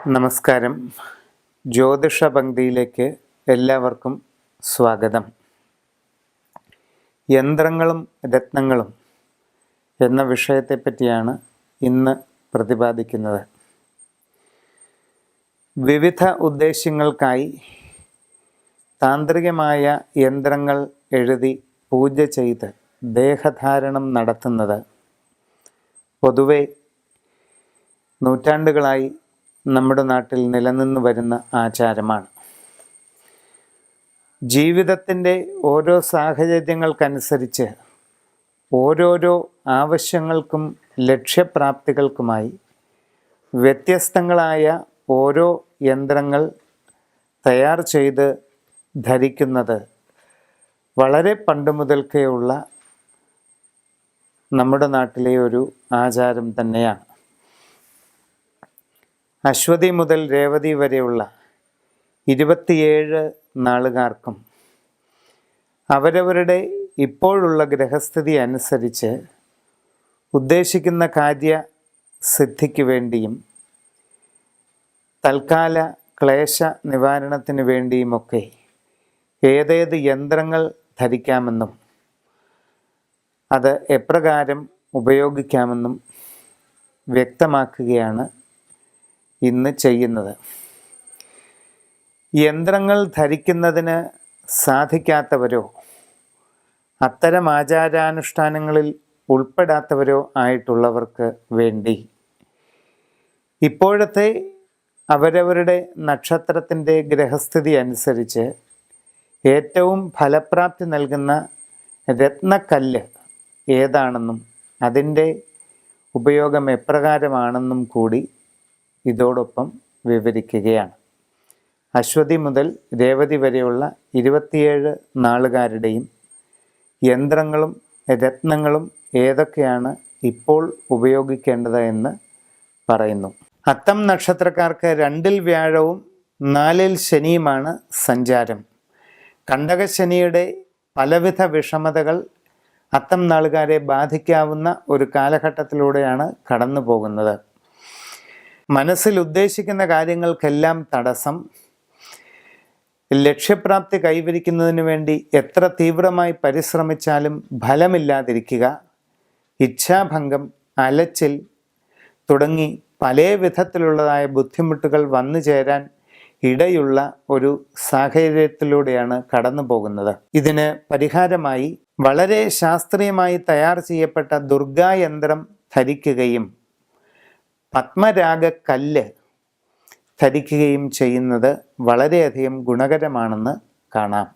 നമസ്കാരം. ജ്യോതിഷ പങ്ക്തിയിലേക്ക് എല്ലാവർക്കും സ്വാഗതം. യന്ത്രങ്ങളും രത്നങ്ങളും എന്ന വിഷയത്തെപ്പറ്റിയാണ് ഇന്ന് പ്രതിപാദിക്കുന്നത്. വിവിധ ഉദ്ദേശ്യങ്ങൾക്കായി താന്ത്രികമായ യന്ത്രങ്ങൾ എഴുതി പൂജ ചെയ്ത് ദേഹധാരണം നടത്തുന്നത് പൊതുവെ നൂറ്റാണ്ടുകളായി നമ്മുടെ നാട്ടിൽ നിലനിന്നു വരുന്ന ആചാരമാണ്. ജീവിതത്തിൻ്റെ ഓരോ സാഹചര്യങ്ങൾക്കനുസരിച്ച് ഓരോരോ ആവശ്യങ്ങൾക്കും ലക്ഷ്യപ്രാപ്തികൾക്കുമായി വ്യത്യസ്തങ്ങളായ ഓരോ യന്ത്രങ്ങൾ തയ്യാർ ചെയ്ത് ധരിക്കുന്നത് വളരെ പണ്ട് മുതൽക്കേ ഉള്ള നമ്മുടെ നാട്ടിലെ ഒരു ആചാരം തന്നെയാണ്. അശ്വതി മുതൽ രേവതി വരെയുള്ള 27 നാളുകാർക്കും അവരവരുടെ ഇപ്പോഴുള്ള ഗ്രഹസ്ഥിതി അനുസരിച്ച് ഉദ്ദേശിക്കുന്ന കാര്യസിദ്ധിക്ക് വേണ്ടിയും തൽക്കാല ക്ലേശ നിവാരണത്തിന് വേണ്ടിയുമൊക്കെ ഏതേത് യന്ത്രങ്ങൾ ധരിക്കാമെന്നും അത് എപ്രകാരം ഉപയോഗിക്കാമെന്നും വ്യക്തമാക്കുകയാണ് ഇന്ന് ചെയ്യുന്നത്. യന്ത്രങ്ങൾ ധരിക്കുന്നതിന് സാധിക്കാത്തവരോ അത്തരം ആചാരാനുഷ്ഠാനങ്ങളിൽ ഉൾപ്പെടാത്തവരോ ആയിട്ടുള്ളവർക്ക് വേണ്ടി ഇപ്പോഴത്തെ അവരവരുടെ നക്ഷത്രത്തിൻ്റെ ഗ്രഹസ്ഥിതി അനുസരിച്ച് ഏറ്റവും ഫലപ്രാപ്തി നൽകുന്ന രത്നക്കല്ല് ഏതാണെന്നും അതിൻ്റെ ഉപയോഗം എപ്രകാരമാണെന്നും കൂടി ഇതോടൊപ്പം വിവരിക്കുകയാണ്. അശ്വതി മുതൽ രേവതി വരെയുള്ള 27 നാളുകാരുടെയും യന്ത്രങ്ങളും രത്നങ്ങളും ഏതൊക്കെയാണ് ഇപ്പോൾ ഉപയോഗിക്കേണ്ടത് എന്ന് പറയുന്നു. അത്തം നക്ഷത്രക്കാർക്ക് 2-ൽ വ്യാഴവും 4-ൽ ശനിയുമാണ് സഞ്ചാരം. കണ്ടകശനിയുടെ പലവിധ വിഷമതകൾ അത്തം നാളുകാരെ ബാധിക്കാവുന്ന ഒരു കാലഘട്ടത്തിലൂടെയാണ് കടന്നു പോകുന്നത്. മനസ്സിൽ ഉദ്ദേശിക്കുന്ന കാര്യങ്ങൾക്കെല്ലാം തടസ്സം, ലക്ഷ്യപ്രാപ്തി കൈവരിക്കുന്നതിന് വേണ്ടി എത്ര തീവ്രമായി പരിശ്രമിച്ചാലും ഫലമില്ലാതിരിക്കുക, ഇച്ഛാഭംഗം, അലച്ചിൽ തുടങ്ങി പല വിധത്തിലുള്ളതായ ബുദ്ധിമുട്ടുകൾ വന്നു ചേരാൻ ഇടയുള്ള ഒരു സാഹചര്യത്തിലൂടെയാണ് കടന്നു പോകുന്നത്. ഇതിന് പരിഹാരമായി വളരെ ശാസ്ത്രീയമായി തയ്യാർ ചെയ്യപ്പെട്ട ദുർഗായന്ത്രം ധരിക്കുകയും പത്മരാഗ കല്ല് ധരിക്കുകയും ചെയ്യുന്നത് വളരെയധികം ഗുണകരമാണെന്ന് കാണാം.